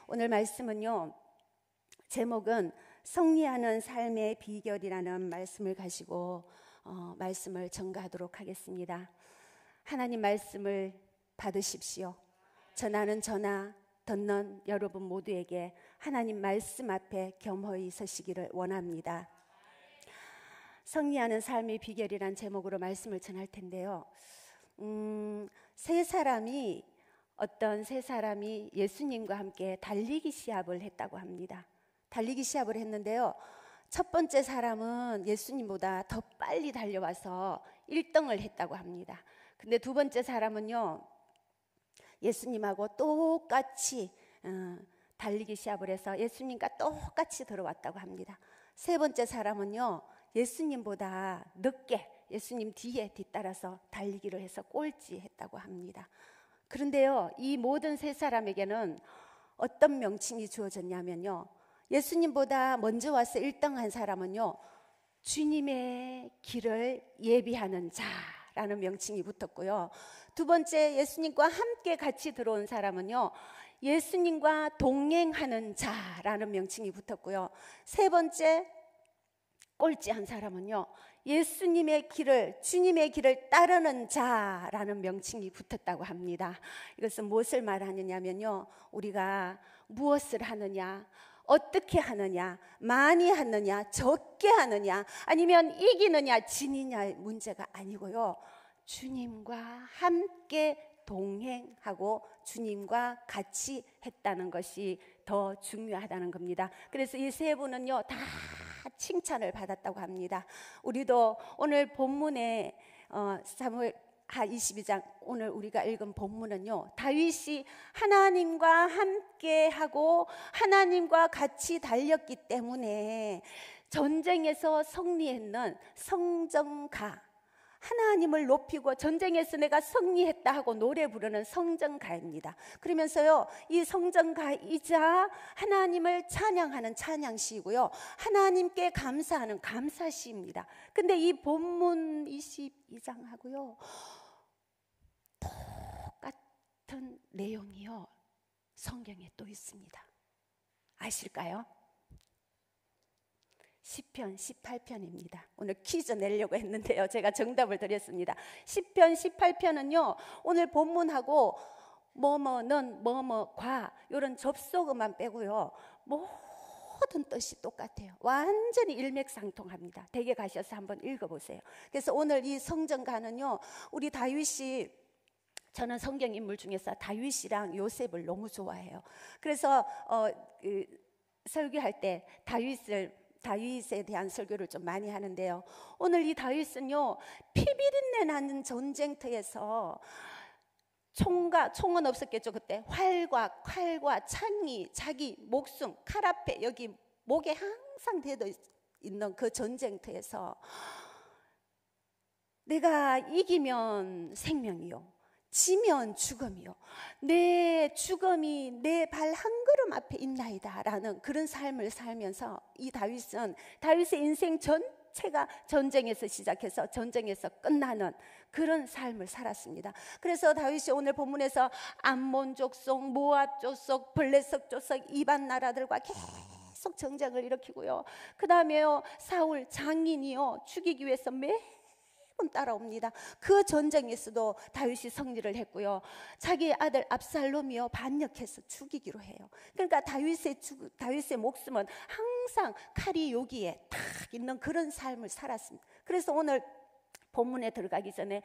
오늘 말씀은요, 제목은 승리하는 삶의 비결이라는 말씀을 가지고 말씀을 전가하도록 하겠습니다. 하나님 말씀을 받으십시오. 전하는 저나 듣는 여러분 모두에게 하나님 말씀 앞에 겸허히 서시기를 원합니다. 승리하는 삶의 비결이란 제목으로 말씀을 전할 텐데요. 어떤 세 사람이 예수님과 함께 달리기 시합을 했다고 합니다. 달리기 시합을 했는데요, 첫 번째 사람은 예수님보다 더 빨리 달려와서 1등을 했다고 합니다. 근데 두 번째 사람은요, 예수님하고 똑같이 달리기 시합을 해서 예수님과 똑같이 들어왔다고 합니다. 세 번째 사람은요, 예수님보다 늦게 예수님 뒤따라서 달리기를 해서 꼴찌했다고 합니다. 그런데요, 이 모든 세 사람에게는 어떤 명칭이 주어졌냐면요, 예수님보다 먼저 와서 1등한 사람은요, 주님의 길을 예비하는 자라는 명칭이 붙었고요, 두 번째 예수님과 함께 같이 들어온 사람은요, 예수님과 동행하는 자라는 명칭이 붙었고요, 세 번째 꼴찌한 사람은요, 예수님의 길을, 주님의 길을 따르는 자라는 명칭이 붙었다고 합니다. 이것은 무엇을 말하느냐면요, 우리가 무엇을 하느냐, 어떻게 하느냐, 많이 하느냐, 적게 하느냐, 아니면 이기느냐, 지느냐의 문제가 아니고요, 주님과 함께 동행하고 주님과 같이 했다는 것이 더 중요하다는 겁니다. 그래서 이 세 분은요, 다 칭찬을 받았다고 합니다. 우리도 오늘 본문에 사무엘하 22장 오늘 우리가 읽은 본문은요, 다윗이 하나님과 함께하고 하나님과 같이 달렸기 때문에 전쟁에서 승리했는 성전가, 하나님을 높이고 전쟁에서 내가 승리했다 하고 노래 부르는 성전가입니다. 그러면서요, 이 성전가이자 하나님을 찬양하는 찬양시이고요, 하나님께 감사하는 감사시입니다. 근데 이 본문 22장하고요 똑같은 내용이요, 성경에 또 있습니다. 아실까요? 시편 18편입니다. 오늘 퀴즈 내려고 했는데요, 제가 정답을 드렸습니다. 시편 18편은요, 오늘 본문하고 뭐뭐는 뭐뭐과 이런 접속어만 빼고요, 모든 뜻이 똑같아요. 완전히 일맥상통합니다. 댁에 가셔서 한번 읽어보세요. 그래서 오늘 이 성전가는요, 우리 다윗이, 저는 성경 인물 중에서 다윗이랑 요셉을 너무 좋아해요. 그래서 설교할 때 다윗에 대한 설교를 좀 많이 하는데요, 오늘 이 다윗은요, 피비린내 나는 전쟁터에서 총은 없었겠죠. 그때 칼과 창이 자기 목숨, 칼 앞에 여기 목에 항상 대도 있는 그 전쟁터에서 내가 이기면 생명이요, 지면 죽음이요, 내 죽음이 내 발 한 걸음 앞에 있나이다 라는 그런 삶을 살면서 이 다윗의 인생 전체가 전쟁에서 시작해서 전쟁에서 끝나는 그런 삶을 살았습니다. 그래서 다윗이 오늘 본문에서 암몬 족속, 모압 족속, 블레셋 족속 이방 나라들과 계속 전쟁을 일으키고요, 그 다음에요, 사울 장인이요 죽이기 위해서 매번 따라옵니다. 그 전쟁에서도 다윗이 승리를 했고요, 자기 아들 압살롬이요 반역해서 죽이기로 해요. 그러니까 다윗의 목숨은 항상 칼이 여기에 딱 있는 그런 삶을 살았습니다. 그래서 오늘 본문에 들어가기 전에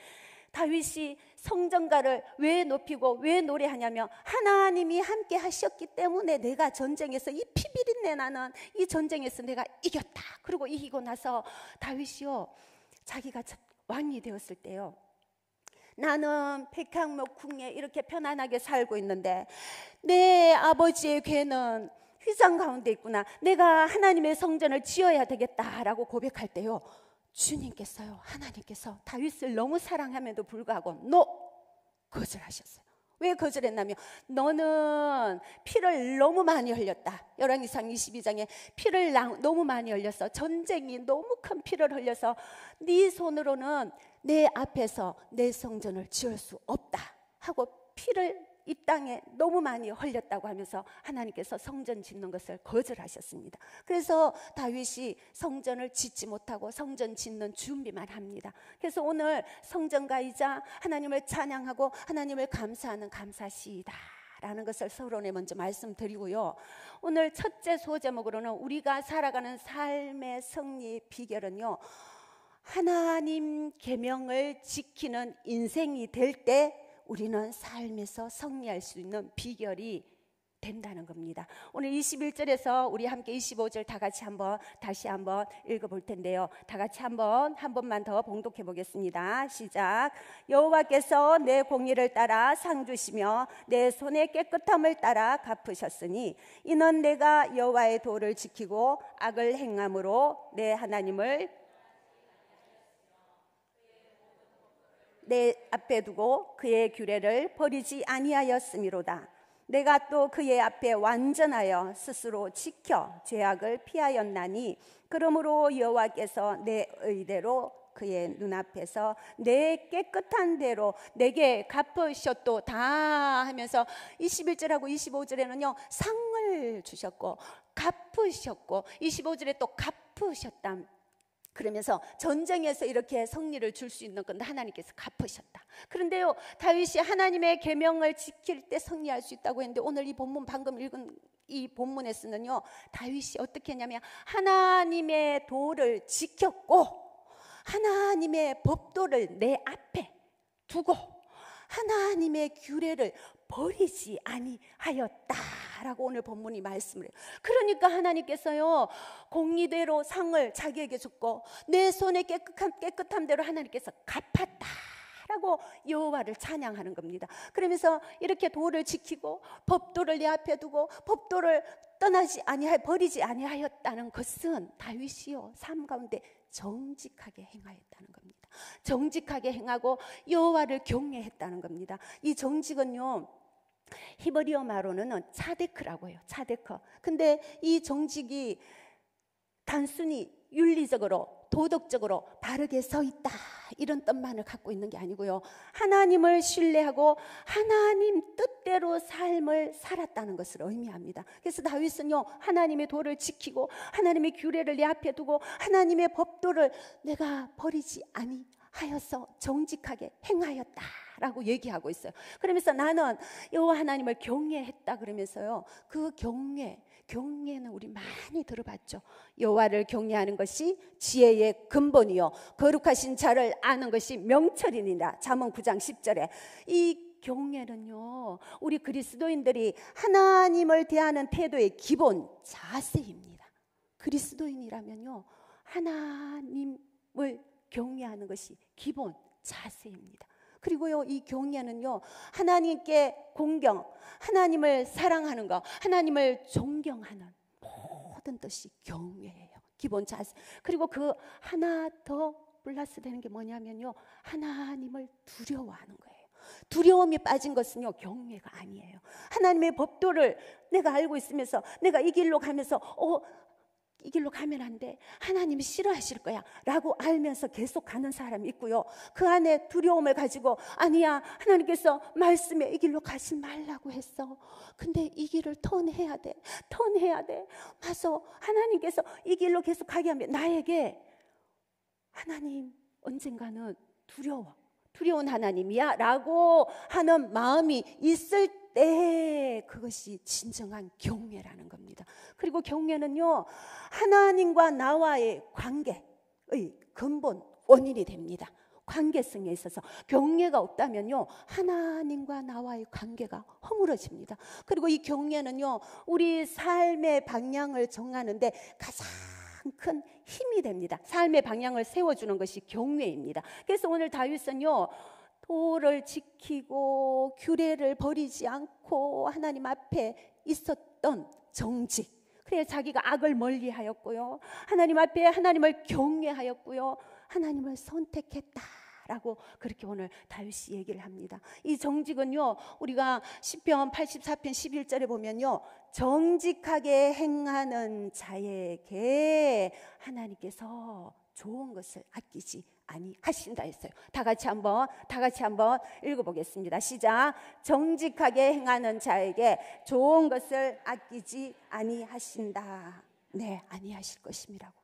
다윗이 성전가를 왜 높이고 왜 노래하냐면, 하나님이 함께 하셨기 때문에 내가 전쟁에서, 이 피비린내 나는 이 전쟁에서 내가 이겼다. 그리고 이기고 나서 다윗이요, 자기가 왕이 되었을 때요, 나는 백향목궁에 이렇게 편안하게 살고 있는데 내 아버지의 궤는 휘장 가운데 있구나, 내가 하나님의 성전을 지어야 되겠다라고 고백할 때요, 하나님께서 다윗을 너무 사랑함에도 불구하고 거절하셨어요. 왜 거절했냐면, 너는 피를 너무 많이 흘렸다. 열왕기상 22장에 피를 너무 많이 흘려서, 전쟁이 너무 큰 피를 흘려서 네 손으로는 내 앞에서 내 성전을 지을 수 없다 하고 피를 이 땅에 너무 많이 헐렸다고 하면서 하나님께서 성전 짓는 것을 거절하셨습니다. 그래서 다윗이 성전을 짓지 못하고 성전 짓는 준비만 합니다. 그래서 오늘 성전가이자 하나님을 찬양하고 하나님을 감사하는 감사시이다 라는 것을 서론에 먼저 말씀드리고요. 오늘 첫째 소제목으로는 우리가 살아가는 삶의 승리 비결은요, 하나님 계명을 지키는 인생이 될 때 우리는 삶에서 승리할 수 있는 비결이 된다는 겁니다. 오늘 21절에서 우리 함께 25절 다시 한번 읽어볼 텐데요. 다 같이 한 번만 더 봉독해 보겠습니다. 시작. 여호와께서 내 공의를 따라 상 주시며 내 손의 깨끗함을 따라 갚으셨으니 이는 내가 여호와의 도를 지키고 악을 행함으로 내 하나님을 내 앞에 두고 그의 규례를 버리지 아니하였음이로다. 내가 또 그의 앞에 완전하여 스스로 지켜 죄악을 피하였나니 그러므로 여호와께서 내 의대로 그의 눈앞에서 내 깨끗한 대로 내게 갚으셨도다 하면서 21절하고 25절에는요 상을 주셨고 갚으셨고 25절에 또 갚으셨다. 그러면서 전쟁에서 이렇게 승리를 줄 수 있는 건 하나님께서 갚으셨다. 그런데요 다윗이 하나님의 계명을 지킬 때 승리할 수 있다고 했는데 오늘 이 본문 방금 읽은 이 본문에서는요 다윗이 어떻게 했냐면 하나님의 도를 지켰고 하나님의 법도를 내 앞에 두고 하나님의 규례를 버리지 아니하였다라고 오늘 본문이 말씀을 해요. 그러니까 하나님께서요 공의대로 상을 자기에게 줬고 내 손에 깨끗함대로 하나님께서 갚았다라고 여호와를 찬양하는 겁니다. 그러면서 이렇게 도를 지키고 법도를 내 앞에 두고 법도를 버리지 아니하였다는 것은 다윗이요 삶 가운데 정직하게 행하였다는 겁니다. 정직하게 행하고 여호와를 경외했다는 겁니다. 이 정직은요 히브리어 말로는 차데크라고 해요. 차데크. 근데 이 정직이 단순히 윤리적으로 도덕적으로 바르게 서 있다 이런 뜻만을 갖고 있는 게 아니고요 하나님을 신뢰하고 하나님 뜻대로 삶을 살았다는 것을 의미합니다. 그래서 다윗은요 하나님의 도를 지키고 하나님의 규례를 내 앞에 두고 하나님의 법도를 내가 버리지 아니하여서 정직하게 행하였다라고 얘기하고 있어요. 그러면서 나는 여호와 하나님을 경외했다 그러면서요 그 경외는 우리 많이 들어봤죠. 여호와를 경외하는 것이 지혜의 근본이요 거룩하신 자를 아는 것이 명철이니라. 잠언 9장 10절에 이 경외는요 우리 그리스도인들이 하나님을 대하는 태도의 기본 자세입니다. 그리스도인이라면요 하나님을 경외하는 것이 기본 자세입니다. 그리고요 이 경외는요 하나님께 공경, 하나님을 사랑하는 것, 하나님을 존경하는 모든 뜻이 경외예요. 기본 자세. 그리고 그 하나 더 플러스 되는 게 뭐냐면요 하나님을 두려워하는 거예요. 두려움이 빠진 것은요 경외가 아니에요. 하나님의 법도를 내가 알고 있으면서 내가 이 길로 가면서 이 길로 가면 안 돼. 하나님이 싫어하실 거야 라고 알면서 계속 가는 사람이 있고요 그 안에 두려움을 가지고 아니야 하나님께서 말씀에 이 길로 가지 말라고 했어. 근데 이 길을 턴해야 돼. 맞아. 하나님께서 이 길로 계속 가게 하면 나에게 하나님 언젠가는 두려운 하나님이야 라고 하는 마음이 있을 때 그것이 진정한 경외라는 겁니다. 그리고 경외는요 하나님과 나와의 관계의 근본 원인이 됩니다. 관계성에 있어서 경외가 없다면요 하나님과 나와의 관계가 허물어집니다. 그리고 이 경외는요 우리 삶의 방향을 정하는데 가장 큰 힘이 됩니다. 삶의 방향을 세워주는 것이 경외입니다. 그래서 오늘 다윗은요 도를 지키고 규례를 버리지 않고 하나님 앞에 있었던 정직, 그래 자기가 악을 멀리하였고요 하나님 앞에 하나님을 경외하였고요 하나님을 선택했다라고 그렇게 오늘 다윗이 얘기를 합니다. 이 정직은요 우리가 시편 84편 11절에 보면요 정직하게 행하는 자에게 하나님께서 좋은 것을 아끼지 아니하신다 했어요. 다 같이 한번 읽어보겠습니다. 시작. 정직하게 행하는 자에게 좋은 것을 아끼지 아니하신다. 네, 아니하실 것임이라고.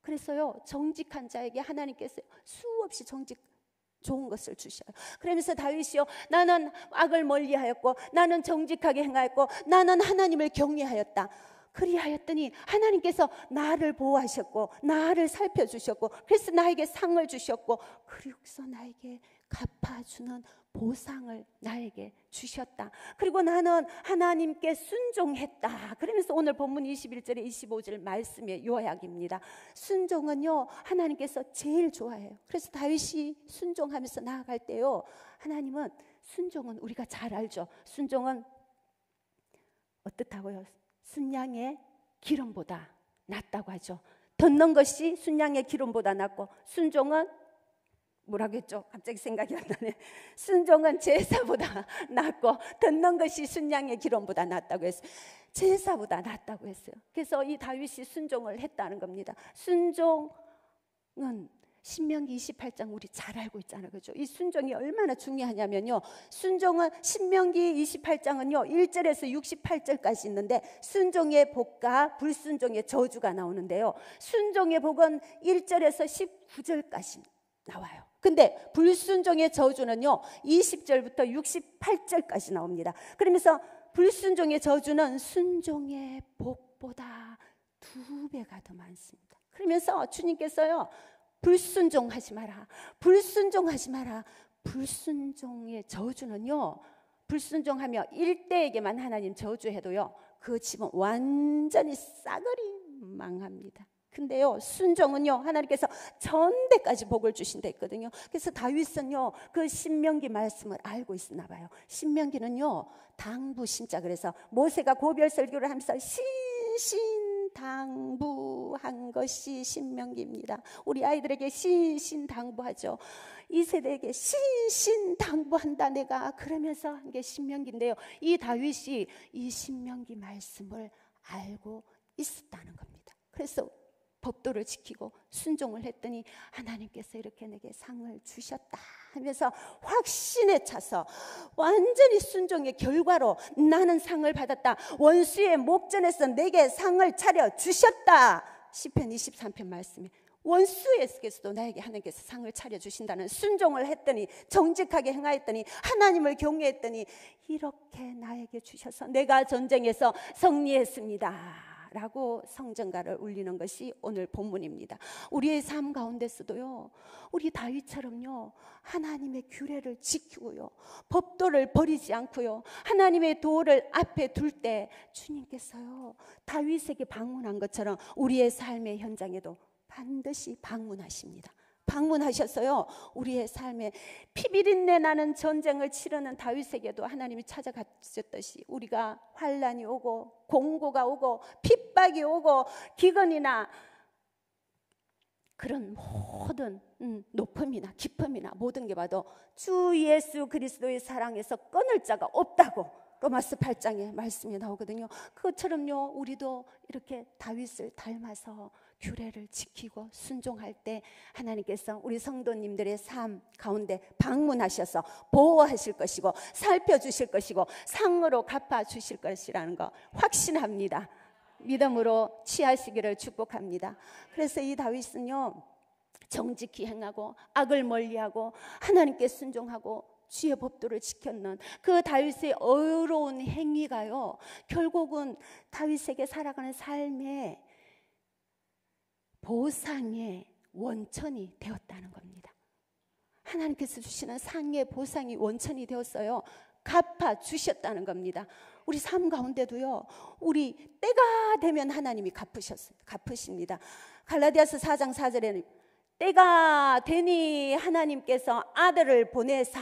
그래서요, 정직한 자에게 하나님께서 수없이 좋은 것을 주셔요. 그러면서 다윗이요, 나는 악을 멀리하였고 나는 정직하게 행하였고 나는 하나님을 경외하였다. 그리하였더니 하나님께서 나를 보호하셨고 나를 살펴주셨고 그래서 나에게 상을 주셨고 그리고서 나에게 갚아주는 보상을 나에게 주셨다. 그리고 나는 하나님께 순종했다. 그러면서 오늘 본문 21절에 25절 말씀의 요약입니다. 순종은요, 하나님께서 제일 좋아해요. 그래서 다윗이 순종하면서 나아갈 때요, 하나님은 순종은 우리가 잘 알죠. 순종은 어떻다고요? 순양의 기름보다 낫다고 하죠. 듣는 것이 순양의 기름보다 낫고 순종은 뭐라고 했죠? 갑자기 생각이 안 나네. 순종은 제사보다 낫고 듣는 것이 순양의 기름보다 낫다고 했어요. 제사보다 낫다고 했어요. 그래서 이 다윗이 순종을 했다는 겁니다. 순종은 신명기 28장 우리 잘 알고 있잖아요. 그렇죠? 이 순종이 얼마나 중요하냐면요, 순종은 신명기 28장은요 1절에서 68절까지 있는데 순종의 복과 불순종의 저주가 나오는데요, 순종의 복은 1절에서 19절까지 나와요. 근데 불순종의 저주는요 20절부터 68절까지 나옵니다. 그러면서 불순종의 저주는 순종의 복보다 2배가 더 많습니다. 그러면서 주님께서요, 불순종하지 마라, 불순종하지 마라. 불순종의 저주는요, 불순종하며 일대에게만 하나님 저주해도요 그 집은 완전히 싸그리 망합니다. 근데요, 순종은요 하나님께서 전대까지 복을 주신다 했거든요. 그래서 다윗은요 그 신명기 말씀을 알고 있었나 봐요. 신명기는요 당부 신자, 그래서 모세가 고별 설교를 하면서 신신당부한 것이 신명기입니다. 우리 아이들에게 신신당부하죠. 이 세대에게 신신당부한다 내가, 그러면서 한 게 신명기인데요, 이 다윗이 이 신명기 말씀을 알고 있었다는 겁니다. 그래서 법도를 지키고 순종을 했더니 하나님께서 이렇게 내게 상을 주셨다 하면서 확신에 차서 완전히 순종의 결과로 나는 상을 받았다. 원수의 목전에서 내게 상을 차려 주셨다. 시편 23편 말씀에 원수에게서도 나에게 하나님께서 상을 차려 주신다는, 순종을 했더니 정직하게 행하였더니 하나님을 경외했더니 이렇게 나에게 주셔서 내가 전쟁에서 승리했습니다 라고 성전가를 울리는 것이 오늘 본문입니다. 우리의 삶 가운데서도요, 우리 다윗처럼요 하나님의 규례를 지키고요 법도를 버리지 않고요 하나님의 도를 앞에 둘 때 주님께서요 다윗에게 방문한 것처럼 우리의 삶의 현장에도 반드시 방문하십니다. 방문하셔서요 우리의 삶에 피비린내 나는 전쟁을 치르는 다윗에게도 하나님이 찾아가셨듯이 우리가 환난이 오고 공고가 오고 핍박이 오고 기근이나 그런 모든 높음이나 기쁨이나 모든 게 봐도 주 예수 그리스도의 사랑에서 끊을 자가 없다고 로마서 8장에 말씀이 나오거든요. 그것처럼요 우리도 이렇게 다윗을 닮아서 규례를 지키고 순종할 때 하나님께서 우리 성도님들의 삶 가운데 방문하셔서 보호하실 것이고 살펴주실 것이고 상으로 갚아주실 것이라는 거 확신합니다. 믿음으로 취하시기를 축복합니다. 그래서 이 다윗은요 정직히 행하고 악을 멀리하고 하나님께 순종하고 주의 법도를 지켰는 그 다윗의 어려운 행위가요 결국은 다윗에게 살아가는 삶의 보상의 원천이 되었다는 겁니다. 하나님께서 주시는 상의 보상이 원천이 되었어요. 갚아 주셨다는 겁니다. 우리 삶 가운데도요 우리 때가 되면 하나님이 갚으십니다. 갈라디아서 4장 4절에는 때가 되니 하나님께서 아들을 보내사,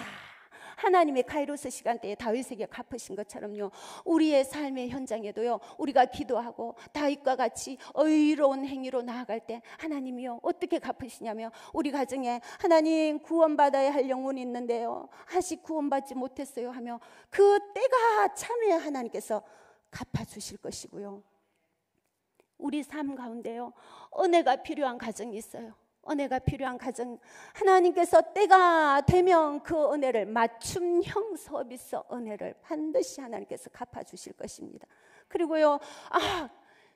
하나님의 카이로스 시간대에 다윗에게 갚으신 것처럼요 우리의 삶의 현장에도요 우리가 기도하고 다윗과 같이 의로운 행위로 나아갈 때 하나님이요 어떻게 갚으시냐면, 우리 가정에 하나님 구원받아야 할 영혼이 있는데요 아직 구원받지 못했어요 하며 그 때가 참에 하나님께서 갚아주실 것이고요, 우리 삶 가운데요 은혜가 필요한 가정이 있어요. 은혜가 필요한 가정, 하나님께서 때가 되면 그 은혜를, 맞춤형 서비스 은혜를 반드시 하나님께서 갚아주실 것입니다. 그리고요,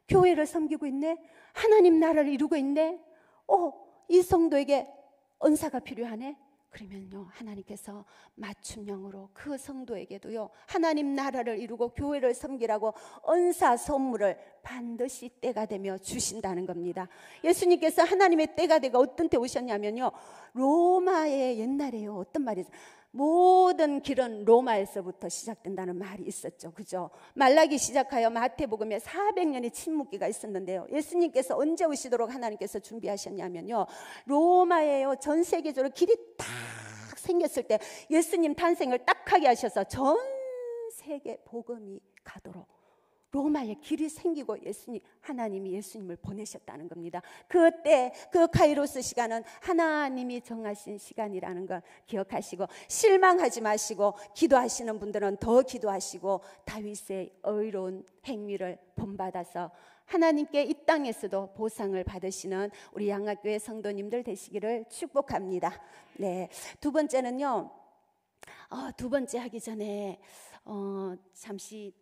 교회를 섬기고 있네, 하나님 나라를 이루고 있네, 이 성도에게 은사가 필요하네, 그러면요, 하나님께서 맞춤형으로 그 성도에게도요, 하나님 나라를 이루고 교회를 섬기라고 은사 선물을 반드시 때가 되며 주신다는 겁니다. 예수님께서 하나님의 때가 되고 어떤 때 오셨냐면요, 로마의 옛날에요, 어떤 말이 있어요? 모든 길은 로마에서부터 시작된다는 말이 있었죠. 그죠? 말라기 시작하여 마태복음에 400년의 침묵기가 있었는데요, 예수님께서 언제 오시도록 하나님께서 준비하셨냐면요, 로마에요, 전 세계적으로 길이 딱 생겼을 때 예수님 탄생을 딱 하게 하셔서 전 세계 복음이 가도록 로마에 길이 생기고 하나님이 예수님을 보내셨다는 겁니다. 그때 그 카이로스 시간은 하나님이 정하신 시간이라는 걸 기억하시고, 실망하지 마시고, 기도하시는 분들은 더 기도하시고, 다윗의 의로운 행위를 본받아서 하나님께 이 땅에서도 보상을 받으시는 우리 양학교의 성도님들 되시기를 축복합니다. 네, 두 번째는요, 두 번째 하기 전에 잠시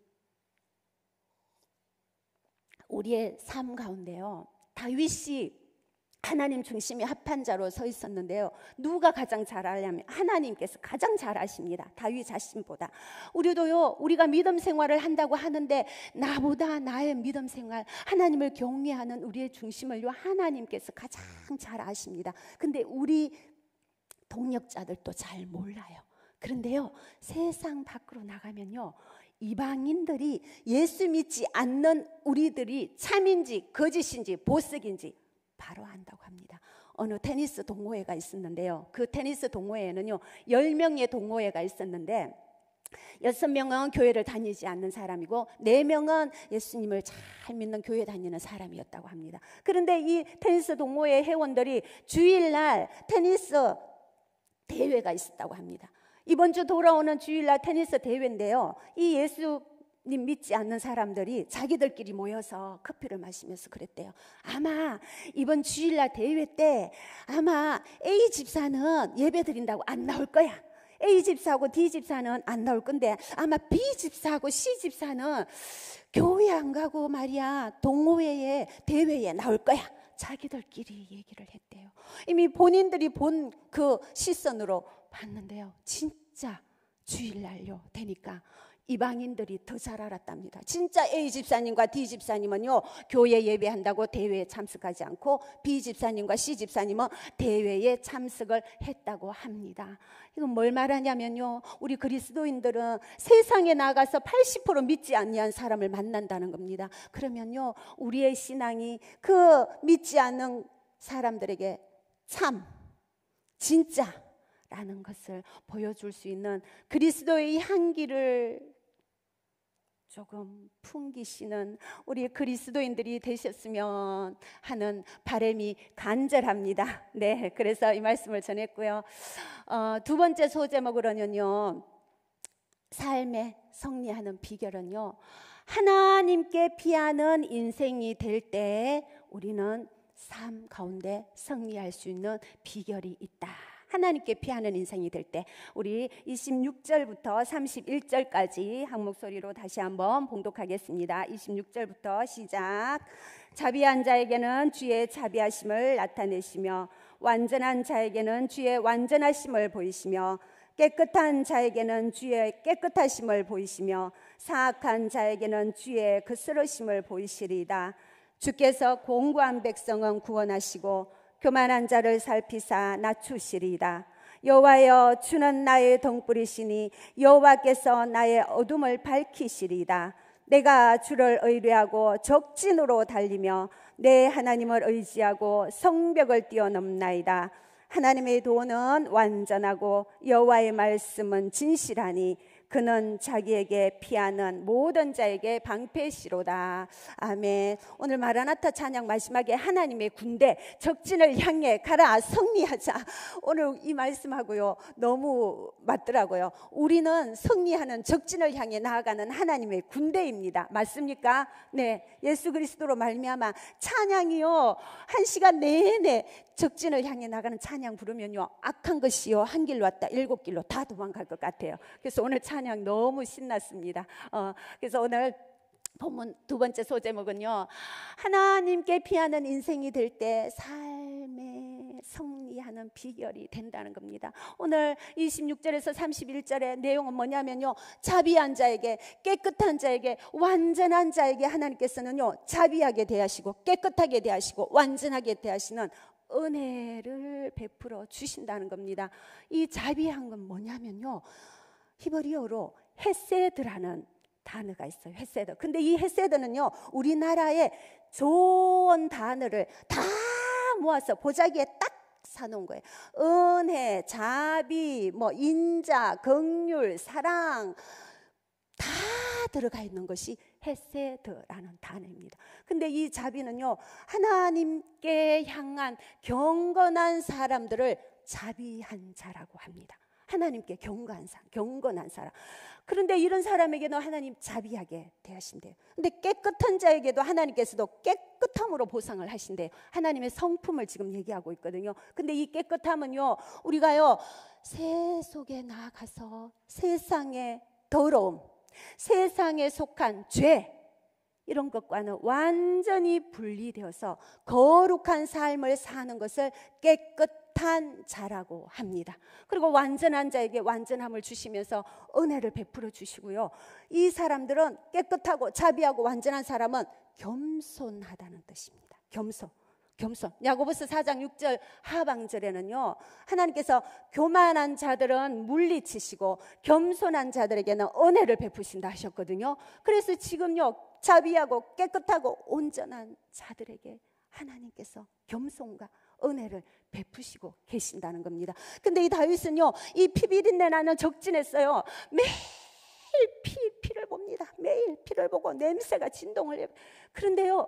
우리의 삶 가운데요, 다윗이 하나님 중심의 합판자로 서 있었는데요, 누가 가장 잘 알냐면 하나님께서 가장 잘 아십니다. 다윗 자신보다. 우리도요, 우리가 믿음 생활을 한다고 하는데 나보다 나의 믿음 생활, 하나님을 경외하는 우리의 중심을요, 하나님께서 가장 잘 아십니다. 근데 우리 동역자들도 잘 몰라요. 그런데요, 세상 밖으로 나가면요, 이방인들이 예수 믿지 않는 우리들이 참인지 거짓인지 보석인지 바로 안다고 합니다. 어느 테니스 동호회가 있었는데요, 그 테니스 동호회에는요 10명의 동호회가 있었는데 6명은 교회를 다니지 않는 사람이고 4명은 예수님을 잘 믿는 교회 다니는 사람이었다고 합니다. 그런데 이 테니스 동호회 회원들이 주일날 테니스 대회가 있었다고 합니다. 이번 주 돌아오는 주일날 테니스 대회인데요, 이 예수님 믿지 않는 사람들이 자기들끼리 모여서 커피를 마시면서 그랬대요. 아마 이번 주일날 대회 때 아마 A 집사는 예배 드린다고 안 나올 거야. A 집사하고 D 집사는 안 나올 건데 아마 B 집사하고 C 집사는 교회 안 가고 말이야 동호회에 대회에 나올 거야. 자기들끼리 얘기를 했대요. 이미 본인들이 본 그 시선으로 봤는데요, 진짜 주일날요 되니까 이방인들이 더 잘 알았답니다. 진짜 A 집사님과 D 집사님은요 교회 예배한다고 대회에 참석하지 않고 B 집사님과 C 집사님은 대회에 참석을 했다고 합니다. 이건 뭘 말하냐면요, 우리 그리스도인들은 세상에 나가서 80% 믿지 않는 사람을 만난다는 겁니다. 그러면요 우리의 신앙이 그 믿지 않는 사람들에게 참 진짜라는 것을 보여줄 수 있는 그리스도의 향기를 조금 풍기시는 우리 그리스도인들이 되셨으면 하는 바람이 간절합니다. 네, 그래서 이 말씀을 전했고요. 두 번째 소제목으로는요, 삶에 승리하는 비결은요, 하나님께 피하는 인생이 될 때 우리는 삶 가운데 승리할 수 있는 비결이 있다. 하나님께 피하는 인생이 될 때, 우리 26절부터 31절까지 한 목소리로 다시 한번 봉독하겠습니다. 26절부터 시작. 자비한 자에게는 주의 자비하심을 나타내시며 완전한 자에게는 주의 완전하심을 보이시며 깨끗한 자에게는 주의 깨끗하심을 보이시며 사악한 자에게는 주의 거스르심을 보이시리이다. 주께서 공고한 백성은 구원하시고 교만한 자를 살피사 낮추시리이다. 여호와여, 주는 나의 등불이시니 여호와께서 나의 어둠을 밝히시리이다. 내가 주를 의뢰하고 적진으로 달리며 내 하나님을 의지하고 성벽을 뛰어넘나이다. 하나님의 도는 완전하고 여호와의 말씀은 진실하니 그는 자기에게 피하는 모든 자에게 방패시로다. 아멘. 오늘 마라나타 찬양 마지막에 하나님의 군대 적진을 향해 가라, 승리하자. 오늘 이 말씀하고요 너무 맞더라고요. 우리는 승리하는 적진을 향해 나아가는 하나님의 군대입니다. 맞습니까? 네, 예수 그리스도로 말미암아 찬양이요 1시간 내내 적진을 향해 나가는 찬양 부르면요 악한 것이요 한 길로 왔다 7길로 다 도망갈 것 같아요. 그래서 오늘 찬양 너무 신났습니다. 그래서 오늘 본문 두 번째 소제목은요, 하나님께 피하는 인생이 될 때 삶에 승리하는 비결이 된다는 겁니다. 오늘 26절에서 31절의 내용은 뭐냐면요, 자비한 자에게, 깨끗한 자에게, 완전한 자에게 하나님께서는요 자비하게 대하시고 깨끗하게 대하시고 완전하게 대하시는 은혜를 베풀어 주신다는 겁니다. 이 자비한 건 뭐냐면요, 히브리어로 헤세드라는 단어가 있어요. 헤세드. 근데 이 헤세드는요 우리나라의 좋은 단어를 다 모아서 보자기에 딱 사놓은 거예요. 은혜, 자비, 인자, 긍휼, 사랑 다 들어가 있는 것이 헤세드라는 단어입니다. 근데 이 자비는요 하나님께 향한 경건한 사람들을 자비한 자라고 합니다. 하나님께 경건한 사람. 그런데 이런 사람에게는 하나님 자비하게 대하신대요. 근데 깨끗한 자에게도 하나님께서도 깨끗함으로 보상을 하신대요. 하나님의 성품을 지금 얘기하고 있거든요. 근데 이 깨끗함은요 우리가요 새 속에 나아가서 세상의 더러움, 세상에 속한 죄, 이런 것과는 완전히 분리되어서 거룩한 삶을 사는 것을 깨끗한 자라고 합니다. 그리고 완전한 자에게 완전함을 주시면서 은혜를 베풀어 주시고요, 이 사람들은 깨끗하고 자비하고 완전한 사람은 겸손하다는 뜻입니다. 겸손. 야고보서 4장 6절 하방절에는요 하나님께서 교만한 자들은 물리치시고 겸손한 자들에게는 은혜를 베푸신다 하셨거든요. 그래서 지금요 자비하고 깨끗하고 온전한 자들에게 하나님께서 겸손과 은혜를 베푸시고 계신다는 겁니다. 근데 이 다윗은요 이 피비린내 나는 적진했어요. 매일 피를 봅니다. 매일 피를 보고 냄새가 진동을 해요. 그런데요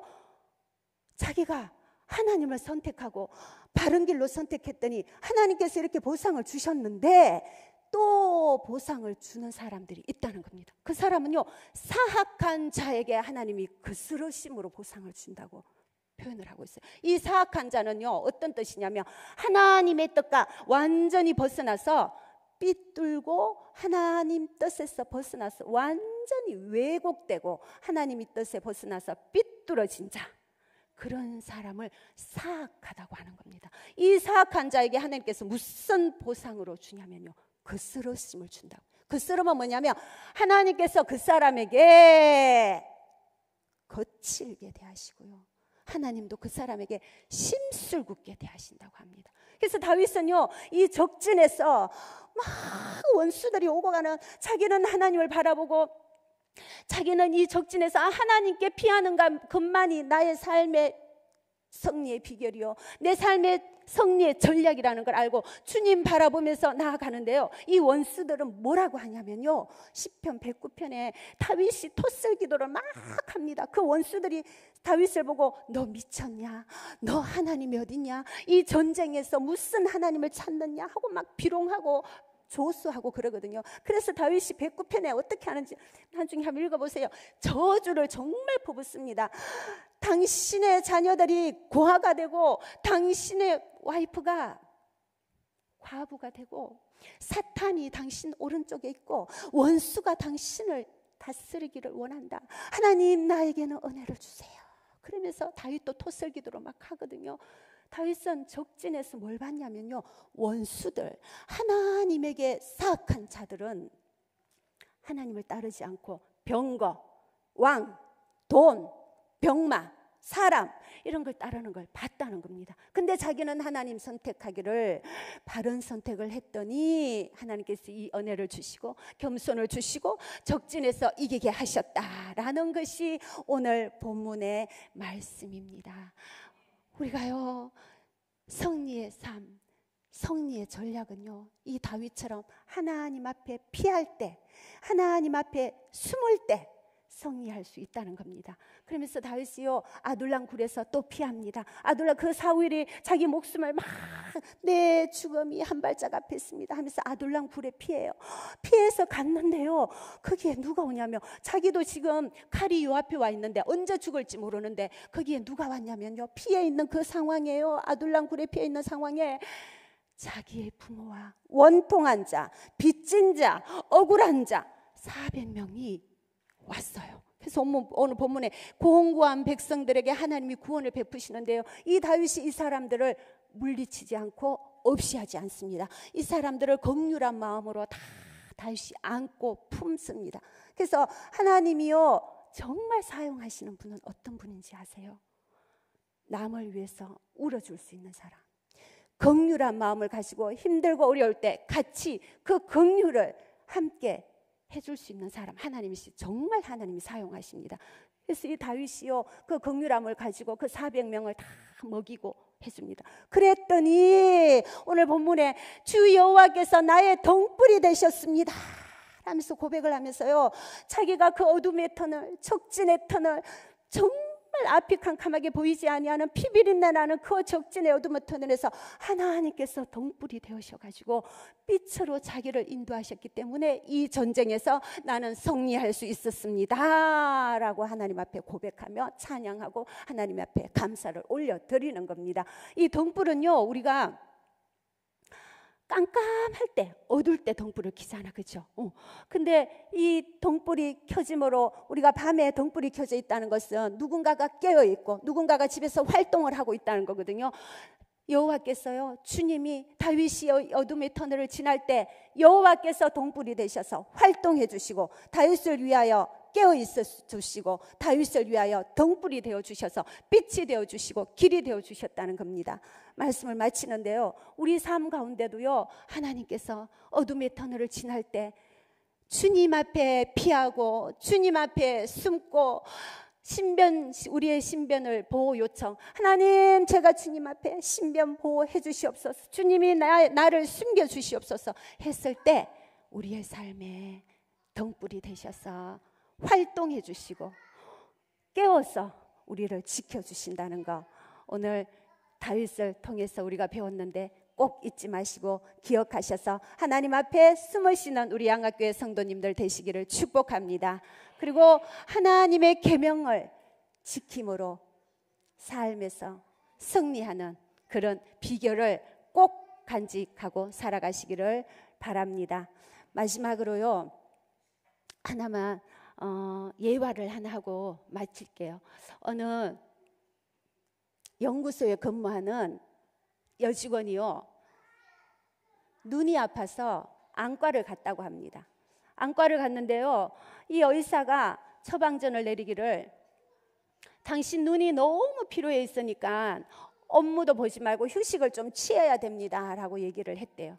자기가 하나님을 선택하고 바른 길로 선택했더니 하나님께서 이렇게 보상을 주셨는데 또 보상을 주는 사람들이 있다는 겁니다. 그 사람은요 사악한 자에게 하나님이 그스러심으로 보상을 준다고 표현을 하고 있어요. 이 사악한 자는요 어떤 뜻이냐면 하나님의 뜻과 완전히 벗어나서 삐뚤고 하나님 뜻에서 벗어나서 완전히 왜곡되고 하나님의 뜻에 벗어나서 삐뚤어진 자, 그런 사람을 사악하다고 하는 겁니다. 이 사악한 자에게 하나님께서 무슨 보상으로 주냐면요 그스러움을 준다고. 그스러움은 뭐냐면 하나님께서 그 사람에게 거칠게 대하시고요 하나님도 그 사람에게 심술궂게 대하신다고 합니다. 그래서 다윗은요 이 적진에서 막 원수들이 오고 가는, 자기는 하나님을 바라보고 자기는 이 적진에서 하나님께 피하는 것만이 나의 삶의 승리의 비결이요 내 삶의 승리의 전략이라는 걸 알고 주님 바라보면서 나아가는데요, 이 원수들은 뭐라고 하냐면요 시편 109편에 다윗이 토슬 기도를 막 합니다. 그 원수들이 다윗을 보고 너 미쳤냐, 너 하나님이 어디냐, 이 전쟁에서 무슨 하나님을 찾느냐 하고 막 비롱하고 조수하고 그러거든요. 그래서 다윗이 109편에 어떻게 하는지 나중에 한번 읽어보세요. 저주를 정말 퍼붓습니다. 당신의 자녀들이 고아가 되고 당신의 와이프가 과부가 되고 사탄이 당신 오른쪽에 있고 원수가 당신을 다스리기를 원한다. 하나님 나에게는 은혜를 주세요. 그러면서 다윗도 토설기도로 막 하거든요. 다윗은 적진에서 뭘 봤냐면요 원수들, 하나님에게 사악한 자들은 하나님을 따르지 않고 병거, 왕, 돈, 병마, 사람 이런 걸 따르는 걸 봤다는 겁니다. 근데 자기는 하나님 선택하기를 바른 선택을 했더니 하나님께서 이 은혜를 주시고 겸손을 주시고 적진에서 이기게 하셨다라는 것이 오늘 본문의 말씀입니다. 우리가요 승리의 삶, 승리의 전략은요, 이 다윗처럼 하나님 앞에 피할 때, 하나님 앞에 숨을 때 승리할 수 있다는 겁니다. 그러면서 다윗이요, 아둘람 굴에서 또 피합니다. 아둘람, 그 사울이 자기 목숨을 막 내 죽음이 한 발짝 앞에 있습니다 하면서 아둘람 굴에 피해요. 피해서 갔는데요, 거기에 누가 오냐면, 자기도 지금 칼이 요 앞에 와 있는데 언제 죽을지 모르는데 거기에 누가 왔냐면요, 피해 있는 그 상황이에요. 아둘람 굴에 피해 있는 상황에 자기의 부모와 원통한 자, 빚진 자, 억울한 자 400명이 왔어요. 그래서 오늘 본문에 공고한 백성들에게 하나님이 구원을 베푸시는데요, 이 다윗이 이 사람들을 물리치지 않고 없이 하지 않습니다. 이 사람들을 긍휼한 마음으로 다 다윗이 안고 품습니다. 그래서 하나님이요, 정말 사용하시는 분은 어떤 분인지 아세요? 남을 위해서 울어줄 수 있는 사람, 긍휼한 마음을 가지고 힘들고 어려울 때 같이 그 긍휼을 함께 해줄 수 있는 사람, 정말 하나님이 사용하십니다. 그래서 이 다윗이요, 그 긍휼함을 가지고 그 400명을 다 먹이고 해줍니다. 그랬더니 오늘 본문에 주 여호와께서 나의 등불이 되셨습니다 하면서 고백을 하면서요, 자기가 그 어둠의 터널, 적진의 터널, 정말 앞이 캄캄하게 보이지 아니하는 피비린내 나는 그 적진의 어둠의 터널에서 하나님께서 등불이 되어셔가지고 빛으로 자기를 인도하셨기 때문에 이 전쟁에서 나는 승리할 수 있었습니다 라고 하나님 앞에 고백하며 찬양하고 하나님 앞에 감사를 올려드리는 겁니다. 이 등불은요, 우리가 깜깜할 때, 어두울 때 등불을 켜잖아, 그렇죠? 근데 이 등불이 켜짐으로, 우리가 밤에 등불이 켜져 있다는 것은 누군가가 깨어 있고 누군가가 집에서 활동을 하고 있다는 거거든요. 여호와께서요, 주님이 다윗이 어둠의 터널을 지날 때 여호와께서 등불이 되셔서 활동해 주시고 다윗을 위하여 깨어 있어 주시고 다윗을 위하여 등불이 되어 주셔서 빛이 되어 주시고 길이 되어 주셨다는 겁니다. 말씀을 마치는데요, 우리 삶 가운데도요, 하나님께서 어둠의 터널을 지날 때 주님 앞에 피하고 주님 앞에 숨고 우리의 신변을 보호 요청, 하나님 제가 주님 앞에 신변 보호해 주시옵소서, 주님이 나를 숨겨 주시옵소서 했을 때 우리의 삶에 등불이 되셔서 활동해 주시고 깨워서 우리를 지켜주신다는 거, 오늘 다윗을 통해서 우리가 배웠는데 꼭 잊지 마시고 기억하셔서 하나님 앞에 숨으시는 우리 양학교의 성도님들 되시기를 축복합니다. 그리고 하나님의 계명을 지킴으로 삶에서 승리하는 그런 비결을 꼭 간직하고 살아가시기를 바랍니다. 마지막으로요, 하나만 예화를 하나 하고 마칠게요. 어느 연구소에 근무하는 여직원이요, 눈이 아파서 안과를 갔다고 합니다. 안과를 갔는데요, 이 의사가 처방전을 내리기를 당신 눈이 너무 피로해 있으니까 업무도 보지 말고 휴식을 좀 취해야 됩니다 라고 얘기를 했대요.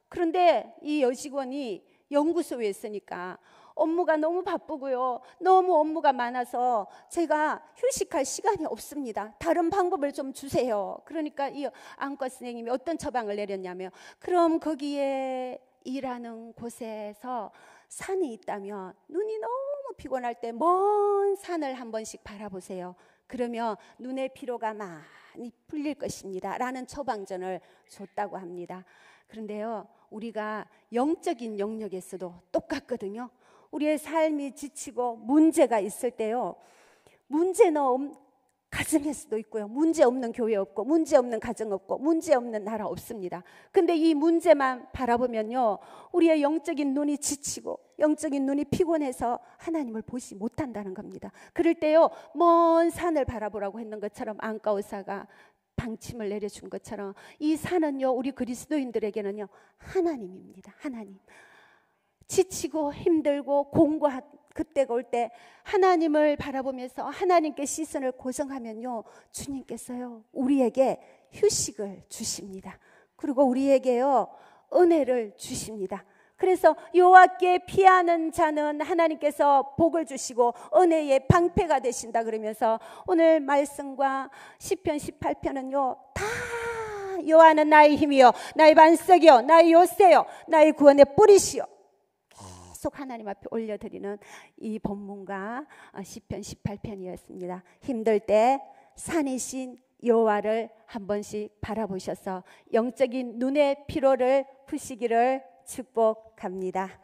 그런데 이 여직원이 연구소에 있으니까 업무가 너무 바쁘고요, 너무 업무가 많아서 제가 휴식할 시간이 없습니다, 다른 방법을 좀 주세요. 그러니까 이 안과 선생님이 어떤 처방을 내렸냐면, 그럼 거기에 일하는 곳에서 산이 있다면 눈이 너무 피곤할 때 먼 산을 한 번씩 바라보세요. 그러면 눈의 피로가 많이 풀릴 것입니다 라는 처방전을 줬다고 합니다. 그런데요, 우리가 영적인 영역에서도 똑같거든요. 우리의 삶이 지치고 문제가 있을 때요, 문제는 가정에서도 있고요, 문제 없는 교회 없고 문제 없는 가정 없고 문제 없는 나라 없습니다. 근데 이 문제만 바라보면요, 우리의 영적인 눈이 지치고 영적인 눈이 피곤해서 하나님을 보지 못한다는 겁니다. 그럴 때요, 먼 산을 바라보라고 했는 것처럼 안과 의사가 방침을 내려준 것처럼 이 산은요, 우리 그리스도인들에게는요 하나님입니다. 하나님. 지치고 힘들고 공고한 그때가 올 때 하나님을 바라보면서 하나님께 시선을 고정하면요, 주님께서요 우리에게 휴식을 주십니다. 그리고 우리에게요 은혜를 주십니다. 그래서 여호와께 피하는 자는 하나님께서 복을 주시고 은혜의 방패가 되신다 그러면서 오늘 말씀과 시편 18편은요 다 여호와는 나의 힘이요 나의 반석이요 나의 요새요 나의 구원의 뿌리시요. 계속 하나님 앞에 올려드리는 이 본문과 시편 18편이었습니다. 힘들 때 산이신 여호와를 한 번씩 바라보셔서 영적인 눈의 피로를 푸시기를 축복합니다.